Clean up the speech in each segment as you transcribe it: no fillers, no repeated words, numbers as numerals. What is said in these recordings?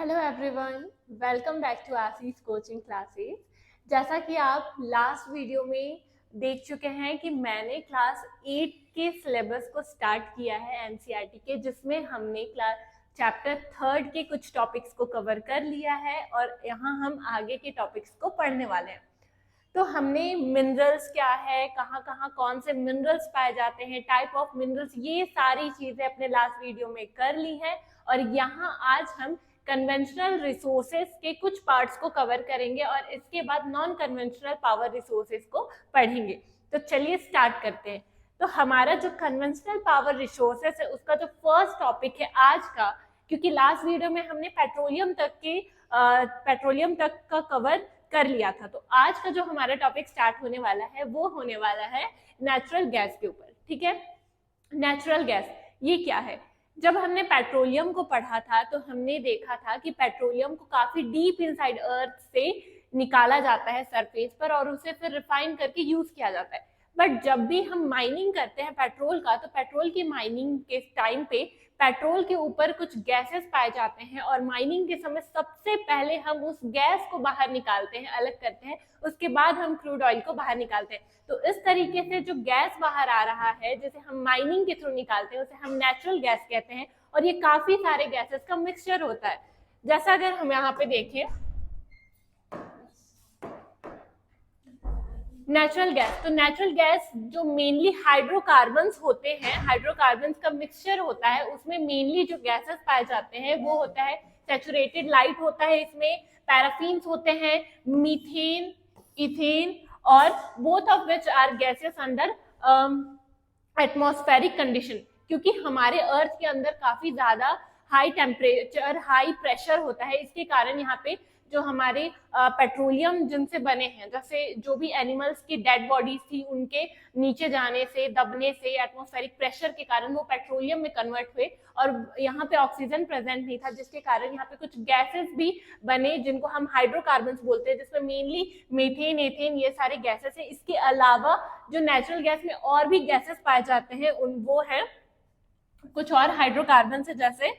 Hello everyone, welcome back to Ashish coaching classes. जैसा कि आप लास्ट वीडियो में देख चुके हैं कि मैंने क्लास 8 के सिलेबस को स्टार्ट किया है एनसीईआरटी के, जिसमें हमने क्लास चैप्टर 3 के कुछ टॉपिक्स को कवर कर लिया है और यहाँ हम आगे के टॉपिक्स को पढ़ने वाले हैं। तो हमने मिनरल्स क्या है, कहाँ कहाँ कौन से मिनरल्स पाए जाते हैं, टाइप ऑफ मिनरल्स, ये सारी चीजें अपने लास्ट वीडियो में कर ली है। और यहाँ आज हम कन्वेंशनल रिसोर्सेज के कुछ पार्ट्स को कवर करेंगे और इसके बाद नॉन कन्वेंशनल पावर रिसोर्सेज को पढ़ेंगे। तो चलिए स्टार्ट करते हैं। तो हमारा जो कन्वेंशनल पावर रिसोर्सेज है उसका जो फर्स्ट टॉपिक है आज का, क्योंकि लास्ट वीडियो में हमने पेट्रोलियम तक का कवर कर लिया था, तो आज का जो हमारा टॉपिक स्टार्ट होने वाला है वो होने वाला है नेचुरल गैस के ऊपर। ठीक है, नेचुरल गैस ये क्या है? जब हमने पेट्रोलियम को पढ़ा था तो हमने देखा था कि पेट्रोलियम को काफी डीप इनसाइड अर्थ से निकाला जाता है सरफेस पर और उसे फिर रिफाइन करके यूज किया जाता है। बट जब भी हम माइनिंग करते हैं पेट्रोल का, तो पेट्रोल की माइनिंग के टाइम पे पेट्रोल के ऊपर कुछ गैसेस पाए जाते हैं और माइनिंग के समय सबसे पहले हम उस गैस को बाहर निकालते हैं, अलग करते हैं, उसके बाद हम क्रूड ऑयल को बाहर निकालते हैं। तो इस तरीके से जो गैस बाहर आ रहा है, जैसे हम माइनिंग के थ्रू निकालते हैं, उसे हम नेचुरल गैस कहते हैं। और ये काफी सारे गैसेस का मिक्सचर होता है। जैसा अगर हम यहाँ पे देखें नेचुरल गैस, तो नेचुरल गैस जो मेनली हाइड्रोकार्बन्स होते हैं, हाइड्रोकार्बन्स का मिक्सचर होता है, उसमें मेनली जो गैसेस पाए जाते हैं वो होता है सैचुरेटेड लाइट होता है, इसमें पैराफिन्स होते हैं, मीथेन, इथेन, और both of which are gases under atmospheric condition. क्योंकि हमारे अर्थ के अंदर काफी ज्यादा हाई टेम्परेचर, हाई प्रेशर होता है, इसके कारण यहाँ पे जो हमारे पेट्रोलियम जिनसे बने हैं, जैसे जो भी एनिमल्स की डेड बॉडीज थी, उनके नीचे जाने से, दबने से, एटमॉस्फेरिक प्रेशर के कारण वो पेट्रोलियम में कन्वर्ट हुए और यहाँ पे ऑक्सीजन प्रेजेंट नहीं था, जिसके कारण यहाँ पे कुछ गैसेस भी बने जिनको हम हाइड्रोकार्बन्स बोलते हैं, जिसमें मेनली मीथेन, एथेन, ये सारे गैसेस हैं। इसके अलावा जो नेचुरल गैस में और भी गैसेस पाए जाते हैं वो है कुछ और हाइड्रोकार्बन है, जैसे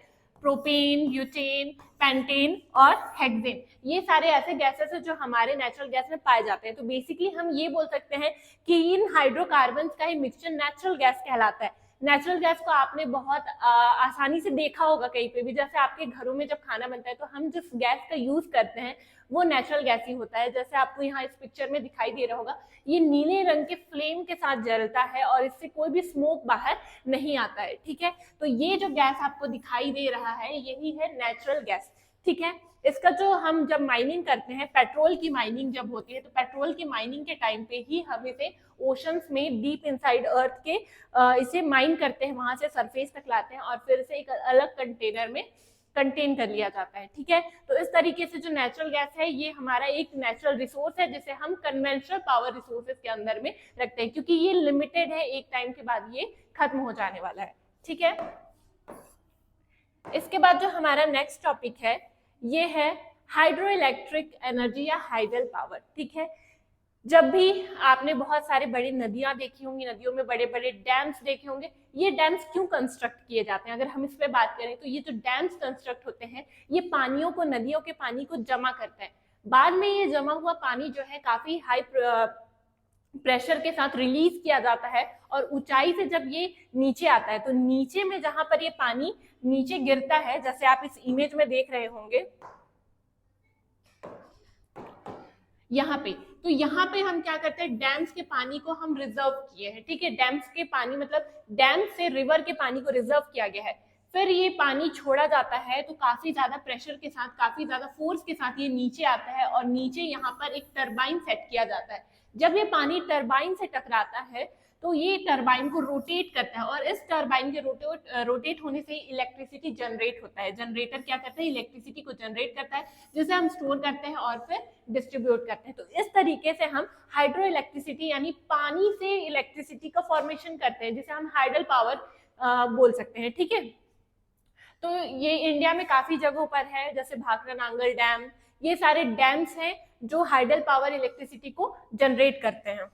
प्रोपेन, ब्यूटेन, पेंटेन और हेक्सेन। ये सारे ऐसे गैसेस हैं जो हमारे नेचुरल गैस में पाए जाते हैं। तो बेसिकली हम ये बोल सकते हैं कि इन हाइड्रोकार्बन्स का ही मिक्सचर नेचुरल गैस कहलाता है। नेचुरल गैस को आपने बहुत आसानी से देखा होगा कहीं पे भी, जैसे आपके घरों में जब खाना बनता है तो हम जिस गैस का यूज करते हैं वो नेचुरल गैस ही होता है। जैसे आपको यहाँ इस पिक्चर में दिखाई दे रहा होगा, ये नीले रंग के फ्लेम के साथ जलता है और इससे कोई भी स्मोक बाहर नहीं आता है। ठीक है, तो ये जो गैस आपको दिखाई दे रहा है यही है नेचुरल गैस। ठीक है, इसका जो हम जब माइनिंग करते हैं, पेट्रोल की माइनिंग जब होती है, तो पेट्रोल की माइनिंग के टाइम पे ही हम इसे ओशंस में डीप इनसाइड अर्थ के इसे माइन करते हैं, वहां से सरफेस तक लाते हैं और फिर इसे एक अलग कंटेनर में कंटेन कर लिया जाता है। ठीक है, तो इस तरीके से जो नेचुरल गैस है ये हमारा एक नेचुरल रिसोर्स है जिसे हम कन्वेंशनल पावर रिसोर्सेज के अंदर में रखते हैं, क्योंकि ये लिमिटेड है, एक टाइम के बाद ये खत्म हो जाने वाला है। ठीक है, इसके बाद जो हमारा नेक्स्ट टॉपिक है ये है हाइड्रो इलेक्ट्रिक एनर्जी या हाइडल पावर। ठीक है, जब भी आपने बहुत सारे बड़ी नदियां देखी होंगी, नदियों में बड़े बड़े डैम्स देखे होंगे, ये डैम्स क्यों कंस्ट्रक्ट किए जाते हैं? अगर हम इस पे बात करें तो ये जो डैम्स कंस्ट्रक्ट होते हैं ये पानियों को, नदियों के पानी को जमा करते हैं। बाद में ये जमा हुआ पानी जो है काफी हाई प्रेशर के साथ रिलीज किया जाता है और ऊंचाई से जब ये नीचे आता है तो नीचे में जहां पर ये पानी नीचे गिरता है, जैसे आप इस इमेज में देख रहे होंगे यहाँ पे, तो यहाँ पे हम क्या करते हैं, डैम्स के पानी को हम रिजर्व किए हैं। ठीक है, डैम्स के पानी मतलब डैम से रिवर के पानी को रिजर्व किया गया है। फिर ये पानी छोड़ा जाता है तो काफी ज्यादा प्रेशर के साथ, काफी ज्यादा फोर्स के साथ ये नीचे आता है और नीचे यहाँ पर एक टरबाइन सेट किया जाता है। जब ये पानी टरबाइन से टकराता है तो ये टरबाइन को रोटेट करता है और इस टरबाइन के रोटेट होने से इलेक्ट्रिसिटी जनरेट होता है। जनरेटर क्या करता है, इलेक्ट्रिसिटी को जनरेट करता है जिसे हम स्टोर करते हैं और फिर डिस्ट्रीब्यूट करते हैं। तो इस तरीके से हम हाइड्रो इलेक्ट्रिसिटी यानी पानी से इलेक्ट्रिसिटी का फॉर्मेशन करते हैं, जिसे हम हाइडल पावर बोल सकते हैं। ठीक है, तो ये इंडिया में काफी जगहों पर है, जैसे भाखरा नांगल डैम, ये सारे डैम्स हैं जो हाइडल पावर इलेक्ट्रिसिटी को जनरेट करते हैं।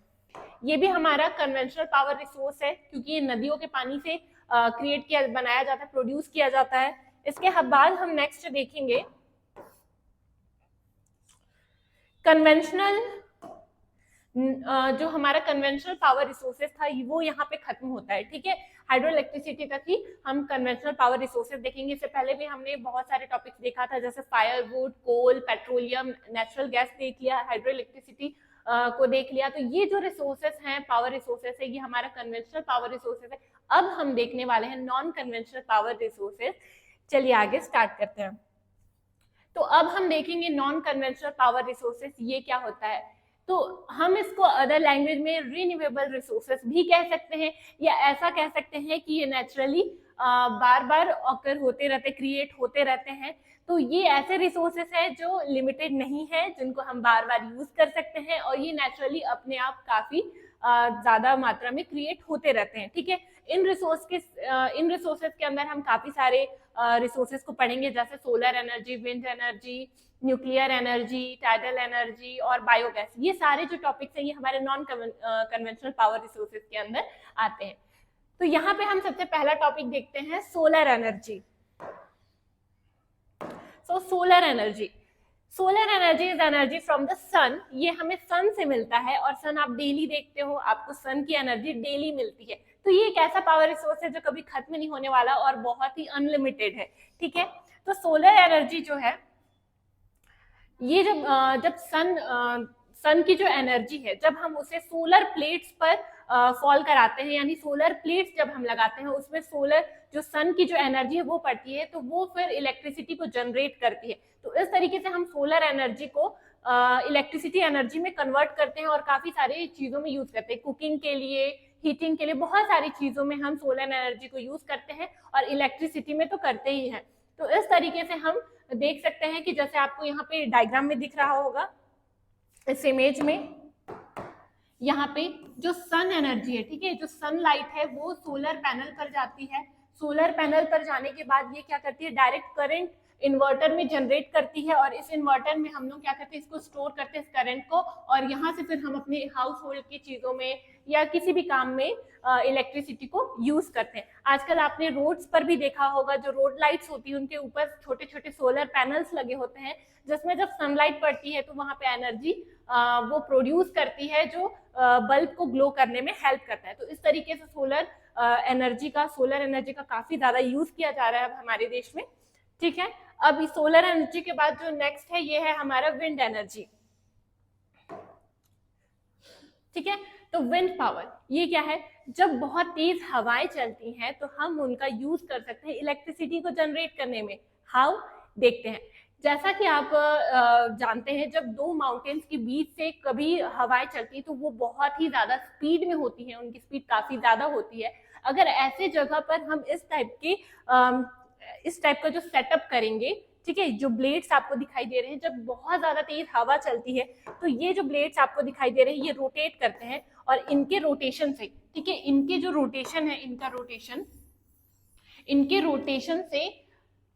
ये भी हमारा कन्वेंशनल पावर रिसोर्स है, क्योंकि ये नदियों के पानी से क्रिएट किया, बनाया जाता है, प्रोड्यूस किया जाता है। इसके बाद हम नेक्स्ट देखेंगे कन्वेंशनल जो हमारा कन्वेंशनल पावर रिसोर्सेज था वो यहाँ पे खत्म होता है, ठीक है। हाइड्रो इलेक्ट्रिसिटी तक ही हम कन्वेंशनल पावर रिसोर्सेज देखेंगे। इससे पहले भी हमने बहुत सारे टॉपिक्स देखा था, जैसे फायरवुड, कोल, पेट्रोलियम, नेचुरल गैस देख लिया, हाइड्रो इलेक्ट्रिसिटी को देख लिया। तो ये जो रिसोर्सेज हैं, पावर रिसोर्सेज है, ये हमारा कन्वेंशनल पावर रिसोर्सेज है। अब हम देखने वाले हैं नॉन कन्वेंशनल पावर रिसोर्सेज। चलिए आगे स्टार्ट करते हैं। तो अब हम देखेंगे नॉन कन्वेंशनल पावर रिसोर्सेज ये क्या होता है। तो हम इसको अदर लैंग्वेज में रिन्यूएबल रिसोर्सेज भी कह सकते हैं, या ऐसा कह सकते हैं कि ये नेचुरली बार बार ऑकर होते रहते, क्रिएट होते रहते हैं। तो ये ऐसे रिसोर्सेज है जो लिमिटेड नहीं है, जिनको हम बार बार यूज कर सकते हैं, और ये नेचुरली अपने आप काफी ज्यादा मात्रा में क्रिएट होते रहते हैं, ठीक है। इन रिसोर्सेज के अंदर हम काफी सारे रिसोर्सेज को पढ़ेंगे, जैसे solar energy, wind energy, nuclear energy, tidal energy और बायोगैस। ये सारे जो टॉपिक्स हैं ये हमारे नॉन कन्वेंशनल पावर रिसोर्सेज के अंदर आते हैं। तो यहाँ पे हम सबसे पहला टॉपिक देखते हैं solar energy. So solar energy is energy from the sun. ये हमें सन से मिलता है, और सन आप डेली देखते हो, आपको सन की एनर्जी डेली मिलती है। तो ये एक ऐसा पावर रिसोर्स है जो कभी खत्म नहीं होने वाला और बहुत ही अनलिमिटेड है, ठीक है। तो सोलर एनर्जी जो है ये जब सन की जो एनर्जी है, जब हम उसे सोलर प्लेट्स पर फॉल कराते हैं, यानी सोलर प्लेट्स जब हम लगाते हैं, उसमें सोलर जो सन की जो एनर्जी है वो पड़ती है, तो वो फिर इलेक्ट्रिसिटी को जनरेट करती है। तो इस तरीके से हम सोलर एनर्जी को इलेक्ट्रिसिटी एनर्जी में कन्वर्ट करते हैं और काफी सारी चीजों में यूज करते हैं। कुकिंग के लिए, हीटिंग के लिए, बहुत सारी चीजों में हम सोलर एनर्जी को यूज करते हैं, और इलेक्ट्रिसिटी में तो करते ही हैं। तो इस तरीके से हम देख सकते हैं कि जैसे आपको यहाँ पे डायग्राम में दिख रहा होगा, इस इमेज में, यहाँ पे जो सन एनर्जी है, ठीक है, जो सनलाइट है वो सोलर पैनल पर जाती है। सोलर पैनल पर जाने के बाद ये क्या करती है, डायरेक्ट करंट इन्वर्टर में जनरेट करती है, और इस इन्वर्टर में हम लोग क्या करते हैं, इसको स्टोर करते हैं इस करंट को, और यहाँ से फिर हम अपने हाउस होल्ड की चीजों में या किसी भी काम में इलेक्ट्रिसिटी को यूज करते हैं। आजकल आपने रोड्स पर भी देखा होगा, जो रोड लाइट्स होती है उनके ऊपर छोटे छोटे सोलर पैनल्स लगे होते हैं, जिसमें जब सनलाइट पड़ती है तो वहां पे एनर्जी वो प्रोड्यूस करती है, जो बल्ब को ग्लो करने में हेल्प करता है। तो इस तरीके से सोलर एनर्जी का काफी ज्यादा यूज किया जा रहा है अब हमारे देश में, ठीक है। अब इस सोलर एनर्जी के बाद जो नेक्स्ट है ये है हमारा विंड एनर्जी, ठीक है। तो विंड पावर ये क्या है, जब बहुत तेज हवाएं चलती हैं तो हम उनका यूज कर सकते हैं इलेक्ट्रिसिटी को जनरेट करने में। हाउ, देखते हैं। जैसा कि आप जानते हैं, जब दो माउंटेन्स के बीच से कभी हवाएं चलती तो वो बहुत ही ज्यादा स्पीड में होती हैं, उनकी स्पीड काफी ज्यादा होती है। अगर ऐसे जगह पर हम इस टाइप का जो सेटअप करेंगे, ठीक है, जो ब्लेड्स आपको दिखाई दे रहे हैं, जब बहुत ज्यादा तेज हवा चलती है तो ये जो ब्लेड्स आपको दिखाई दे रहे हैं ये रोटेट करते हैं, और इनके रोटेशन से, ठीक है, इनके जो रोटेशन है, इनके रोटेशन से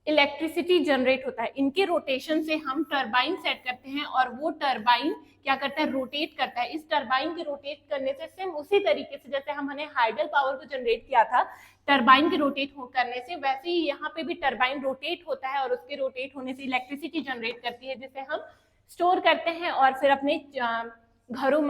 इलेक्ट्रिसिटी जनरेट होता है। इनके रोटेशन से हम टरबाइन सेट करते हैं, और वो टरबाइन क्या करता है, रोटेट करता है। इस टरबाइन के रोटेट करने से सेम उसी तरीके से जैसे हमने हाइडल पावर को जनरेट किया था टरबाइन के रोटेट करने से, वैसे ही यहाँ पे भी टरबाइन रोटेट होता है, और उसके रोटेट होने से इलेक्ट्रिसिटी जनरेट करती है, जिसे हम स्टोर करते हैं और फिर अपने घरों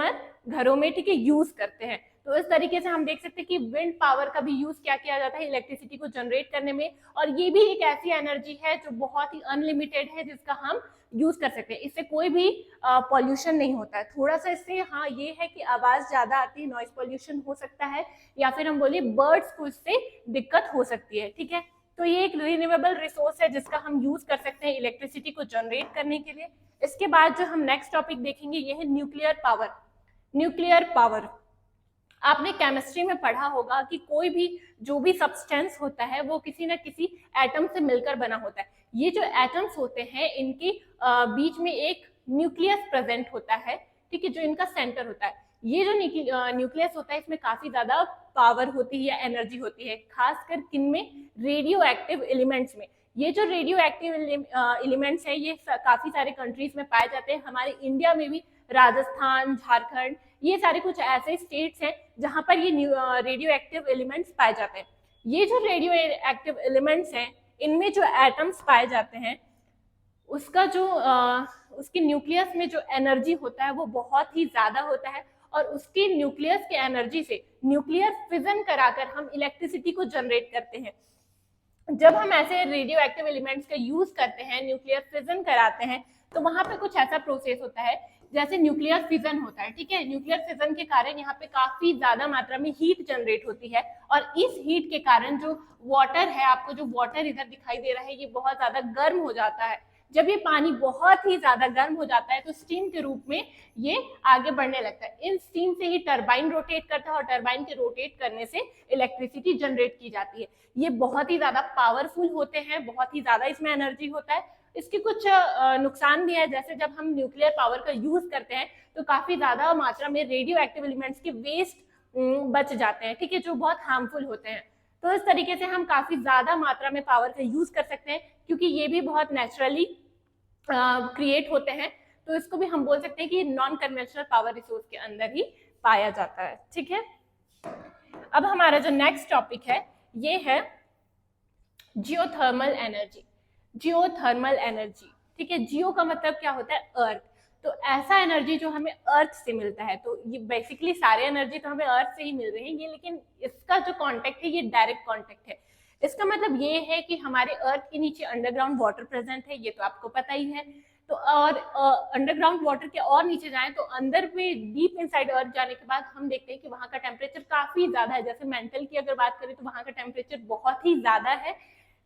में ठीक है यूज करते हैं। तो इस तरीके से हम देख सकते हैं कि विंड पावर का भी यूज क्या किया जाता है इलेक्ट्रिसिटी को जनरेट करने में, और ये भी एक ऐसी एनर्जी है जो बहुत ही अनलिमिटेड है, जिसका हम यूज कर सकते हैं। इससे कोई भी पॉल्यूशन नहीं होता है। थोड़ा सा इससे हाँ ये है कि आवाज ज्यादा आती है, नॉइज पॉल्यूशन हो सकता है, या फिर हम बोले बर्ड्स को इससे दिक्कत हो सकती है, ठीक है। तो ये एक रिन्यूएबल रिसोर्स है जिसका हम यूज कर सकते हैं इलेक्ट्रिसिटी को जनरेट करने के लिए। इसके बाद जो हम नेक्स्ट टॉपिक देखेंगे ये है न्यूक्लियर पावर। आपने केमिस्ट्री में पढ़ा होगा कि कोई भी जो भी सब्सटेंस होता है वो किसी न किसी एटम से मिलकर बना होता है। ये जो एटम्स होते हैं इनके बीच में एक न्यूक्लियस प्रेजेंट होता है, ठीक है, जो इनका सेंटर होता है। ये जो न्यूक्लियस होता है इसमें काफी ज्यादा पावर होती है या एनर्जी होती है, खासकर किनमें, रेडियो एक्टिव एलिमेंट्स में। ये जो रेडियो एक्टिव एलिमेंट्स है ये काफी सारे कंट्रीज में पाए जाते हैं। हमारे इंडिया में भी राजस्थान, झारखंड, ये सारे कुछ ऐसे स्टेट्स हैं जहां पर ये रेडियो एक्टिव एलिमेंट्स पाए जाते हैं। ये जो रेडियो एक्टिव एलिमेंट्स हैं इनमें जो एटम्स पाए जाते हैं उसका जो उसके न्यूक्लियस में जो एनर्जी होता है वो बहुत ही ज्यादा होता है, और उसके न्यूक्लियस के एनर्जी से न्यूक्लियर फिजन कराकर हम इलेक्ट्रिसिटी को जनरेट करते हैं। जब हम ऐसे रेडियो एक्टिव एलिमेंट्स का यूज करते हैं, न्यूक्लियर फिजन कराते हैं, तो वहां पे कुछ ऐसा प्रोसेस होता है जैसे न्यूक्लियर फिजन होता है, ठीक है। न्यूक्लियर फिजन के कारण यहाँ पे काफी ज्यादा मात्रा में हीट जनरेट होती है, और इस हीट के कारण जो वाटर है, आपको जो वाटर इधर दिखाई दे रहा है, ये बहुत ज्यादा गर्म हो जाता है। जब ये पानी बहुत ही ज्यादा गर्म हो जाता है तो स्टीम के रूप में ये आगे बढ़ने लगता है। इन स्टीम से ही टरबाइन रोटेट करता है, और टरबाइन के रोटेट करने से इलेक्ट्रिसिटी जनरेट की जाती है। ये बहुत ही ज्यादा पावरफुल होते हैं, बहुत ही ज्यादा इसमें एनर्जी होता है। इसके कुछ नुकसान भी है, जैसे जब हम न्यूक्लियर पावर का यूज करते हैं तो काफी ज्यादा मात्रा में रेडियो एक्टिव एलिमेंट्स के वेस्ट बच जाते हैं, ठीक है, जो बहुत हार्मफुल होते हैं। तो इस तरीके से हम काफी ज्यादा मात्रा में पावर का यूज कर सकते हैं, क्योंकि ये भी बहुत नेचुरली क्रिएट होते हैं। तो इसको भी हम बोल सकते हैं कि नॉन कन्वेंशनल पावर रिसोर्स के अंदर ही पाया जाता है, ठीक है। अब हमारा जो नेक्स्ट टॉपिक है ये है जियोथर्मल एनर्जी। जियोथर्मल एनर्जी, ठीक है। जियो का मतलब क्या होता है? अर्थ। तो ऐसा एनर्जी जो हमें अर्थ से मिलता है, तो ये बेसिकली सारे एनर्जी तो हमें अर्थ से ही मिल रहे हैं ये, लेकिन इसका जो कॉन्टेक्ट है ये डायरेक्ट कॉन्टेक्ट है। इसका मतलब ये है कि हमारे अर्थ के नीचे अंडरग्राउंड वाटर प्रेजेंट है, ये तो आपको पता ही है। तो और अंडरग्राउंड वाटर के और नीचे जाएं तो अंदर में डीप इनसाइड अर्थ जाने के बाद हम देखते हैं कि वहां का टेम्परेचर काफी ज्यादा है। जैसे मेंटल की अगर बात करें तो वहां का टेम्परेचर बहुत ही ज्यादा है।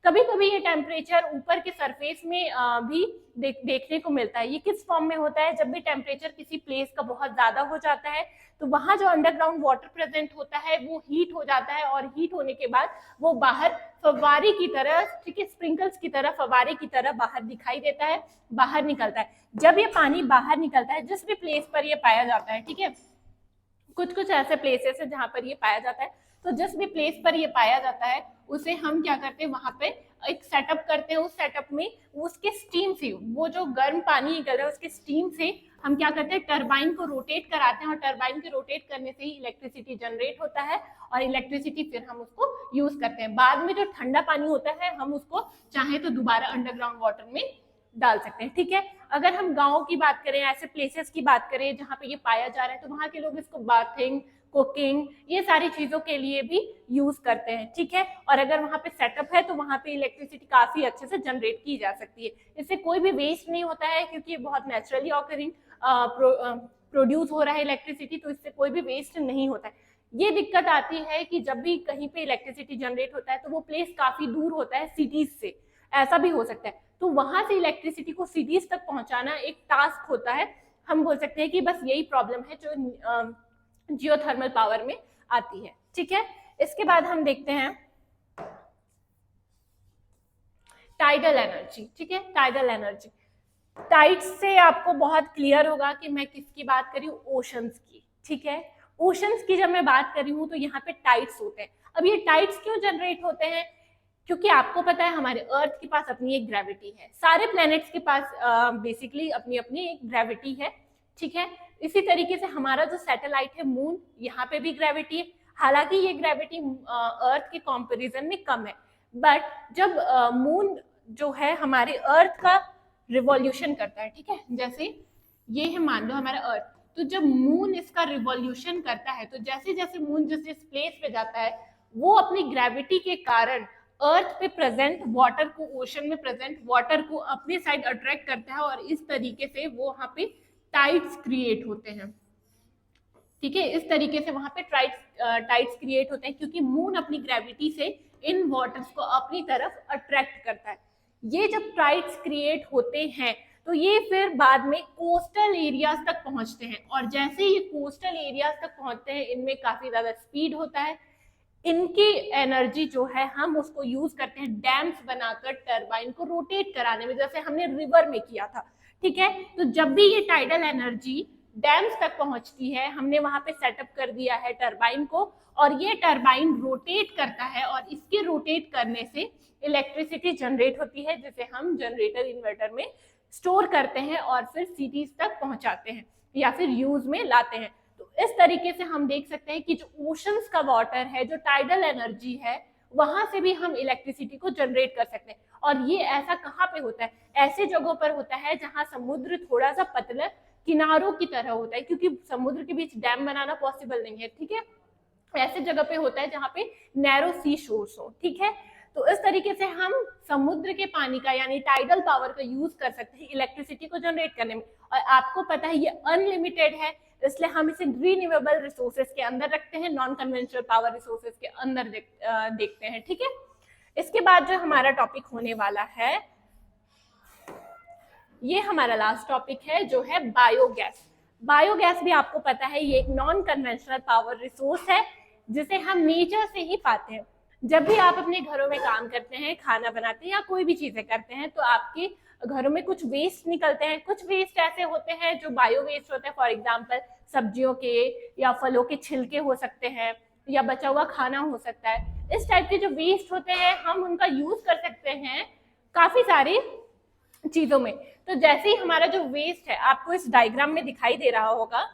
कभी कभी ये टेम्परेचर ऊपर के सरफेस में भी देखने को मिलता है। ये किस फॉर्म में होता है? जब भी टेम्परेचर किसी प्लेस का बहुत ज्यादा हो जाता है तो वहां जो अंडरग्राउंड वाटर प्रेजेंट होता है वो हीट हो जाता है, और हीट होने के बाद वो बाहर फव्वारे की तरह, ठीक है, स्प्रिंकल्स की तरह, फव्वारे की तरह बाहर दिखाई देता है, बाहर निकलता है। जब ये पानी बाहर निकलता है, जिस भी प्लेस पर ये पाया जाता है, ठीक है, कुछ कुछ ऐसे प्लेसेस है जहां पर ये पाया जाता है, तो जिस भी प्लेस पर ये पाया जाता है उसे हम क्या करते हैं, वहां पे एक सेटअप करते हैं। उस सेटअप में उसके स्टीम से, वो जो गर्म पानी निकल रहा है उसके स्टीम से हम क्या करते हैं, टरबाइन को रोटेट कराते हैं, और टरबाइन के रोटेट करने से ही इलेक्ट्रिसिटी जनरेट होता है, और इलेक्ट्रिसिटी फिर हम उसको यूज करते हैं। बाद में जो ठंडा पानी होता है हम उसको चाहे तो दोबारा अंडरग्राउंड वाटर में डाल सकते हैं, ठीक है। अगर हम गाँव की बात करें, ऐसे प्लेसेस की बात करें जहाँ पे ये पाया जा रहा है, तो वहाँ के लोग इसको बाथिंग, कुकिंग, ये सारी चीजों के लिए भी यूज करते हैं, ठीक है। और अगर वहाँ पे सेटअप है तो वहाँ पे इलेक्ट्रिसिटी काफी अच्छे से जनरेट की जा सकती है। इससे कोई भी वेस्ट नहीं होता है, क्योंकि ये बहुत नेचुरली ऑकरिंग प्रोड्यूस हो रहा है इलेक्ट्रिसिटी, तो इससे कोई भी वेस्ट नहीं होता है। ये दिक्कत आती है कि जब भी कहीं पे इलेक्ट्रिसिटी जनरेट होता है तो वो प्लेस काफी दूर होता है सिटीज से, ऐसा भी हो सकता है। तो वहां से इलेक्ट्रिसिटी को सिटीज तक पहुंचाना एक टास्क होता है। हम बोल सकते हैं कि बस यही प्रॉब्लम है जो जियोथर्मल पावर में आती है, ठीक है। इसके बाद हम देखते हैं टाइडल एनर्जी, ठीक है। टाइडल एनर्जी, टाइड्स से आपको बहुत क्लियर होगा कि मैं किसकी बात कर रही हूँ, ओशंस की, ठीक है। ओशंस की जब मैं बात कर रही हूँ तो यहाँ पे टाइड्स होते हैं। अब ये टाइड्स क्यों जनरेट होते हैं? क्योंकि आपको पता है हमारे अर्थ के पास अपनी एक ग्रेविटी है, सारे प्लैनेट्स के पास बेसिकली अपनी अपनी एक ग्रेविटी है, ठीक है। इसी तरीके से हमारा जो सैटेलाइट है मून, यहाँ पे भी ग्रेविटी है। हालांकि ये ग्रेविटी अर्थ के कंपैरिजन में कम है, बट जब मून जो है हमारे अर्थ का रिवॉल्यूशन करता है, ठीक है, जैसे ये है मान लो हमारा अर्थ, तो जब मून इसका रिवॉल्यूशन करता है तो जैसे जैसे मून जिस जिस प्लेस पे जाता है वो अपनी ग्रेविटी के कारण अर्थ पे प्रेजेंट वाटर को, ओशन में प्रेजेंट वाटर को अपने साइड अट्रैक्ट करता है, और इस तरीके से वो वहां पे टाइड्स क्रिएट होते हैं, ठीक है। इस तरीके से वहां पे टाइड्स क्रिएट होते हैं, क्योंकि मून अपनी ग्रेविटी से इन वाटर्स को अपनी तरफ अट्रैक्ट करता है। ये जब टाइड्स क्रिएट होते हैं तो ये फिर बाद में कोस्टल एरियाज तक पहुंचते हैं, और जैसे ये कोस्टल एरियाज तक पहुंचते हैं इनमें काफी ज्यादा स्पीड होता है। इनकी एनर्जी जो है हम उसको यूज करते हैं डैम्स बनाकर टरबाइन को रोटेट कराने में, जैसे हमने रिवर में किया था, ठीक है। तो जब भी ये टाइडल एनर्जी डैम्स तक पहुंचती है, हमने वहां पे सेटअप कर दिया है टरबाइन को, और ये टरबाइन रोटेट करता है, और इसके रोटेट करने से इलेक्ट्रिसिटी जनरेट होती है, जिसे हम जनरेटर इन्वर्टर में स्टोर करते हैं और फिर सिटीज तक पहुंचाते हैं या फिर यूज में लाते हैं। तो इस तरीके से हम देख सकते हैं कि जो ओशंस का वाटर है, जो टाइडल एनर्जी है, वहां से भी हम इलेक्ट्रिसिटी को जनरेट कर सकते हैं। और ये ऐसा कहाँ पे होता है? ऐसे जगहों पर होता है जहाँ समुद्र थोड़ा सा पतला किनारों की तरह होता है, क्योंकि समुद्र के बीच डैम बनाना पॉसिबल नहीं है, ठीक है। ऐसे जगह पे होता है जहाँ पे नैरो सी शोर्स हो, ठीक है। तो इस तरीके से हम समुद्र के पानी का यानी टाइडल पावर का यूज कर सकते हैं इलेक्ट्रिसिटी को जनरेट करने में। और आपको पता है ये अनलिमिटेड है, इसलिए हम इसे रिन्यूएबल रिसोर्सेज के अंदर रखते हैं, नॉन कन्वेंशनल पावर रिसोर्सेज के अंदर देखते हैं, ठीक है। इसके बाद जो हमारा टॉपिक होने वाला है, ये हमारा लास्ट टॉपिक है जो है बायोगैस। बायोगैस भी आपको पता है ये एक नॉन कन्वेंशनल पावर रिसोर्स है जिसे हम नेचर से ही पाते हैं। जब भी आप अपने घरों में काम करते हैं, खाना बनाते हैं या कोई भी चीजें करते हैं, तो आपके घरों में कुछ वेस्ट निकलते हैं। कुछ वेस्ट ऐसे होते हैं जो बायो वेस्ट होते हैं, फॉर एग्जाम्पल सब्जियों के या फलों के छिलके हो सकते हैं या बचा हुआ खाना हो सकता है। इस टाइप के जो वेस्ट होते हैं हम उनका यूज कर सकते हैं काफी सारी चीजों में। तो जैसे ही हमारा जो वेस्ट है, आपको इस डायग्राम में दिखाई दे रहा होगा,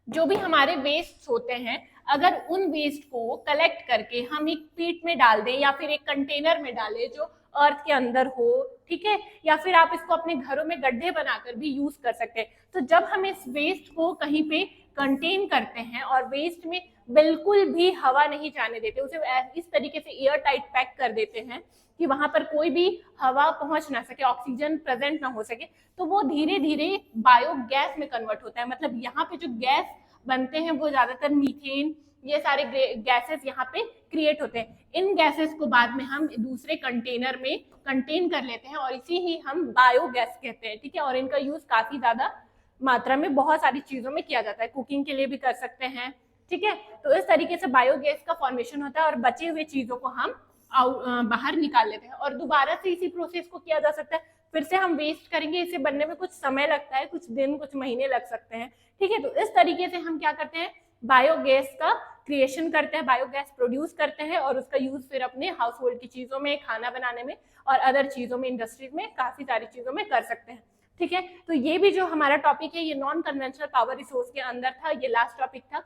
जो भी हमारे वेस्ट होते हैं, अगर उन वेस्ट को कलेक्ट करके हम एक पीट में डाल दें या फिर एक कंटेनर में डालें जो अर्थ के अंदर हो, ठीक है, या फिर आप इसको अपने घरों में गड्ढे बनाकर भी यूज कर सकते हैं। तो जब हम इस वेस्ट को कहीं पे कंटेन करते हैं और वेस्ट में बिल्कुल भी हवा नहीं जाने देते, उसे इस तरीके से एयर टाइट पैक कर देते हैं कि वहां पर कोई भी हवा पहुंच ना सके, ऑक्सीजन प्रेजेंट ना हो सके, तो वो धीरे धीरे बायोगैस में कन्वर्ट होता है। मतलब यहाँ पे जो गैस बनते हैं वो ज्यादातर मीथेन, ये सारे गैसेस यहाँ पे क्रिएट होते हैं। इन गैसेस को बाद में हम दूसरे कंटेनर में कंटेन कर लेते हैं और इसी ही हम बायोगैस कहते हैं, ठीक है। और इनका यूज काफी ज्यादा मात्रा में बहुत सारी चीजों में किया जाता है, कुकिंग के लिए भी कर सकते हैं, ठीक है। तो इस तरीके से बायोगैस का फॉर्मेशन होता है और बचे हुए चीजों को हम बाहर निकाल लेते हैं और दोबारा से इसी प्रोसेस को किया जा सकता है। फिर से हम वेस्ट करेंगे, इसे बनने में कुछ समय लगता है, कुछ दिन कुछ महीने लग सकते हैं, ठीक है। तो इस तरीके से हम क्या करते हैं, बायोगैस का क्रिएशन करते हैं, बायोगैस प्रोड्यूस करते हैं और उसका यूज फिर अपने हाउस होल्ड की चीजों में, खाना बनाने में और अदर चीजों में, इंडस्ट्रीज में, काफी सारी चीजों में कर सकते हैं, ठीक है। तो ये भी जो हमारा टॉपिक है ये नॉन कन्वेंशनल पावर रिसोर्स के अंदर था, ये लास्ट टॉपिक था।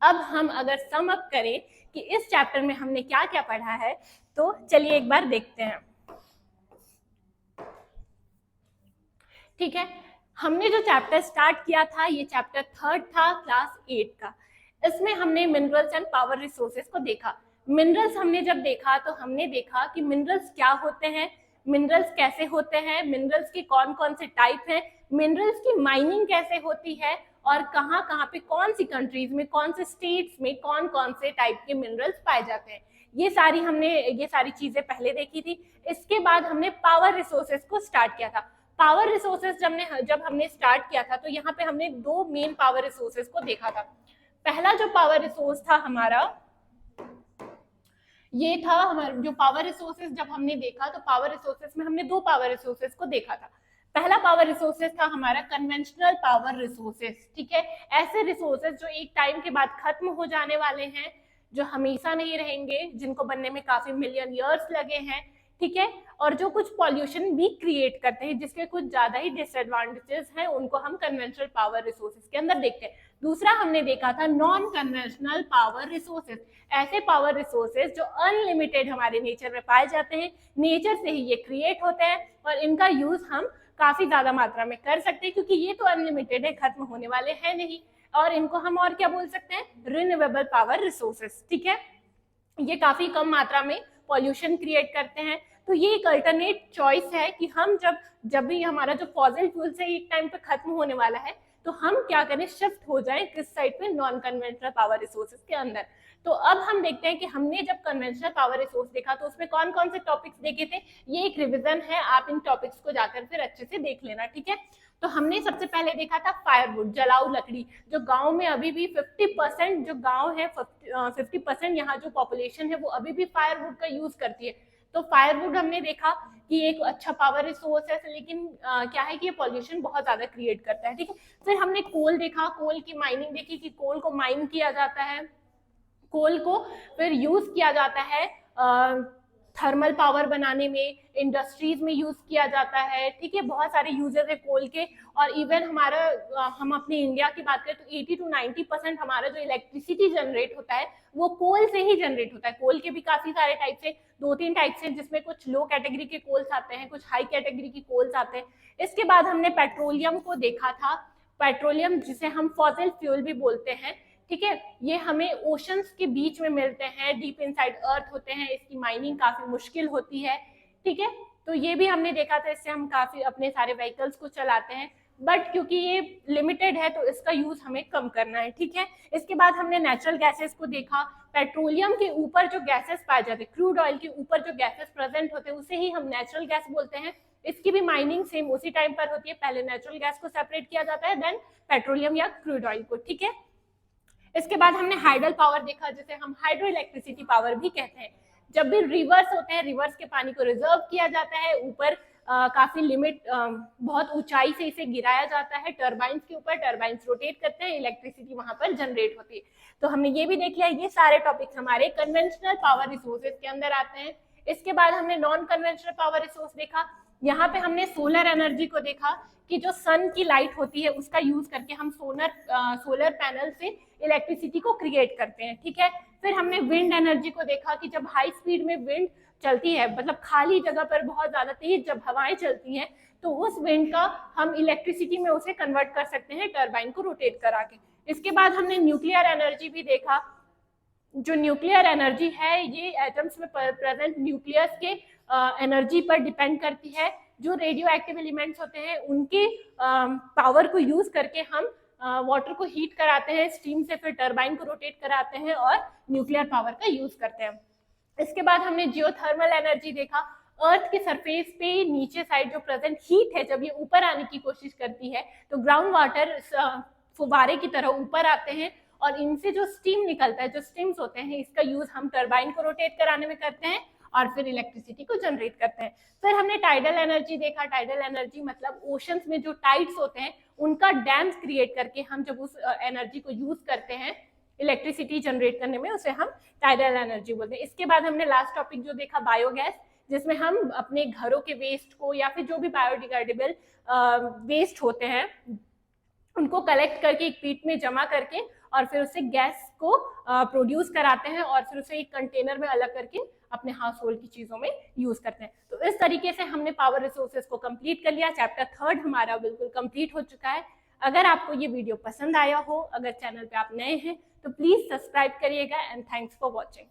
अब हम अगर सम अप करें कि इस चैप्टर में हमने क्या क्या पढ़ा है, तो चलिए एक बार देखते हैं, ठीक है। हमने जो चैप्टर स्टार्ट किया था ये चैप्टर 3 था क्लास 8 का। इसमें हमने मिनरल्स एंड पावर रिसोर्सेज को देखा। मिनरल्स हमने जब देखा तो हमने देखा कि मिनरल्स क्या होते हैं, मिनरल्स कैसे होते हैं, मिनरल्स के कौन कौन से टाइप हैं, मिनरल्स की माइनिंग कैसे होती है और कहाँ कहाँ पे कौन सी कंट्रीज में, कौन से स्टेट्स में कौन कौन से टाइप के मिनरल्स पाए जाते हैं। ये सारी चीजें पहले देखी थी। इसके बाद हमने पावर रिसोर्सेज को स्टार्ट किया था। पावर रिसोर्सेज जब हमने स्टार्ट किया था तो यहाँ पे हमने दो मेन पावर रिसोर्सेज को देखा था। पहला जो पावर रिसोर्स था हमारा, ये था हमारा जो पावर रिसोर्सेज जब हमने देखा तो पावर रिसोर्सेज में हमने दो पावर रिसोर्सेज को देखा था। पहला पावर रिसोर्सेज था हमारा कन्वेंशनल पावर रिसोर्सेज, ठीक है। ऐसे रिसोर्सेज जो एक टाइम के बाद खत्म हो जाने वाले हैं, जो हमेशा नहीं रहेंगे, जिनको बनने में काफी मिलियन ईयर्स लगे हैं, ठीक है, और जो कुछ पॉल्यूशन भी क्रिएट करते हैं, जिसके कुछ ज्यादा ही डिसएडवांटेजेस हैं, उनको हम कन्वेंशनल पावर रिसोर्सेज के अंदर देखते हैं। दूसरा हमने देखा था नॉन कन्वेंशनल पावर रिसोर्सेज, ऐसे पावर रिसोर्सेज जो अनलिमिटेड हमारे नेचर में पाए जाते हैं, नेचर से ही ये क्रिएट होते हैं और इनका यूज हम काफी ज्यादा मात्रा में कर सकते हैं, क्योंकि ये तो अनलिमिटेड है, खत्म होने वाले हैं नहीं। और इनको हम और क्या बोल सकते हैं, रिन्यूएबल पावर रिसोर्सेज, ठीक है। ये काफी कम मात्रा में पॉल्यूशन क्रिएट करते हैं। तो ये एक अल्टरनेट चॉइस है कि हम जब भी हमारा जो फॉसिल फ्यूल से एक टाइम पे खत्म होने वाला है, तो हम क्या करें, शिफ्ट हो जाएं किस साइड पे, नॉन कन्वेंशनल पावर रिसोर्सेज के अंदर। तो अब हम देखते हैं कि हमने जब कन्वेंशनल पावर रिसोर्स देखा तो उसमें कौन कौन से टॉपिक्स देखे थे। ये एक रिवीजन है, आप इन टॉपिक्स को जाकर फिर अच्छे से देख लेना, ठीक है। तो हमने सबसे पहले देखा था फायरवुड, जलाऊ लकड़ी। जो गांव में अभी भी 50% जो गांव है, 50% यहाँ जो पॉपुलेशन है वो अभी भी फायरवुड का यूज करती है। तो फायरवुड हमने देखा कि एक अच्छा पावर रिसोर्स है, लेकिन क्या है कि ये पॉल्यूशन बहुत ज्यादा क्रिएट करता है, ठीक है। फिर हमने कोल देखा, कोल की माइनिंग देखी कि कोल को माइन किया जाता है, कोल को फिर यूज किया जाता है थर्मल पावर बनाने में, इंडस्ट्रीज में यूज किया जाता है, ठीक है, बहुत सारे यूजेस है कोल के। और इवन हम अपने इंडिया की बात करें तो 80 to 90% हमारा जो इलेक्ट्रिसिटी जनरेट होता है वो कोल से ही जनरेट होता है। कोल के भी काफी सारे टाइप्स है, 2-3 टाइप्स हैं, जिसमें कुछ लो कैटेगरी के कोल्स आते हैं, कुछ हाई कैटेगरी के कोल्स आते हैं। इसके बाद हमने पेट्रोलियम को देखा था। पेट्रोलियम जिसे हम फॉसिल फ्यूल भी बोलते हैं, ठीक है, ये हमें ओशंस के बीच में मिलते हैं, डीप इनसाइड अर्थ होते हैं, इसकी माइनिंग काफी मुश्किल होती है, ठीक है। तो ये भी हमने देखा था, इससे हम काफी अपने सारे व्हीकल्स को चलाते हैं, बट क्योंकि ये लिमिटेड है तो इसका यूज हमें कम करना है, ठीक है। इसके बाद हमने नेचुरल गैसेस को देखा। पेट्रोलियम के ऊपर जो गैसेस पाए जाते हैं, क्रूड ऑयल के ऊपर जो गैसेस प्रेजेंट होते हैं उसे ही हम नेचुरल गैस बोलते हैं। इसकी भी माइनिंग सेम उसी टाइम पर होती है, पहले नेचुरल गैस को सेपरेट किया जाता है, देन पेट्रोलियम या क्रूड ऑयल को, ठीक है। इसके बाद हमने हाइडल पावर देखा, जिसे हम हाइड्रो इलेक्ट्रिसिटी पावर भी कहते हैं। जब भी रिवर्स होते हैं, रिवर्स के पानी को रिजर्व किया जाता है, ऊपर काफी लिमिट बहुत ऊंचाई से इसे गिराया जाता है टर्बाइंस के ऊपर, टर्बाइंस रोटेट करते हैं, इलेक्ट्रिसिटी वहां पर जनरेट होती है। तो हमने ये भी देख लिया, ये सारे टॉपिक्स हमारे कन्वेंशनल पावर रिसोर्सेज के अंदर आते हैं। इसके बाद हमने नॉन कन्वेंशनल पावर रिसोर्स देखा। यहाँ पे हमने सोलर एनर्जी को देखा कि जो सन की लाइट होती है उसका यूज करके हम सोलर पैनल से इलेक्ट्रिसिटी को क्रिएट करते हैं, ठीक है। फिर हमने विंड एनर्जी को देखा कि जब हाई स्पीड में विंड चलती है, मतलब खाली जगह पर बहुत ज्यादा तेज जब हवाएं चलती हैं, तो उस विंड का हम इलेक्ट्रिसिटी में उसे कन्वर्ट कर सकते हैं टर्बाइन को रोटेट करा के। इसके बाद हमने न्यूक्लियर एनर्जी भी देखा। जो न्यूक्लियर एनर्जी है ये एटम्स में प्रेजेंट न्यूक्लियस के एनर्जी पर डिपेंड करती है। जो रेडियो एक्टिव एलिमेंट्स होते हैं उनके पावर को यूज करके हम वाटर को हीट कराते हैं स्टीम से, फिर टर्बाइन को रोटेट कराते हैं और न्यूक्लियर पावर का यूज करते हैं। इसके बाद हमने जियोथर्मल एनर्जी देखा। अर्थ के सरफेस पे नीचे साइड जो प्रेजेंट हीट है, जब ये ऊपर आने की कोशिश करती है तो ग्राउंड वाटर फुवारे की तरह ऊपर आते हैं और इनसे जो स्टीम निकलता है, जो स्टीम्स होते हैं, इसका यूज हम टर्बाइन को रोटेट कराने में करते हैं और फिर इलेक्ट्रिसिटी को जनरेट करते हैं। फिर हमने टाइडल एनर्जी देखा। टाइडल एनर्जी मतलब ओशंस में जो टाइड्स होते हैं उनका डैम्स क्रिएट करके हम जब उस एनर्जी को यूज करते हैं इलेक्ट्रिसिटी जनरेट करने में, उसे हम टाइडल एनर्जी बोलते हैं। इसके बाद हमने लास्ट टॉपिक जो देखा बायोगैस, जिसमें हम अपने घरों के वेस्ट को या फिर जो भी बायोडिग्रेडेबल वेस्ट होते हैं उनको कलेक्ट करके एक पीट में जमा करके और फिर उससे गैस को प्रोड्यूस कराते हैं और फिर उसे एक कंटेनर में अलग करके अपने हाउस होल्ड की चीजों में यूज करते हैं। तो इस तरीके से हमने पावर रिसोर्सेज को कंप्लीट कर लिया। चैप्टर 3 हमारा बिल्कुल कंप्लीट हो चुका है। अगर आपको ये वीडियो पसंद आया हो, अगर चैनल पे आप नए हैं तो प्लीज सब्सक्राइब करिएगा एंड थैंक्स फॉर वॉचिंग।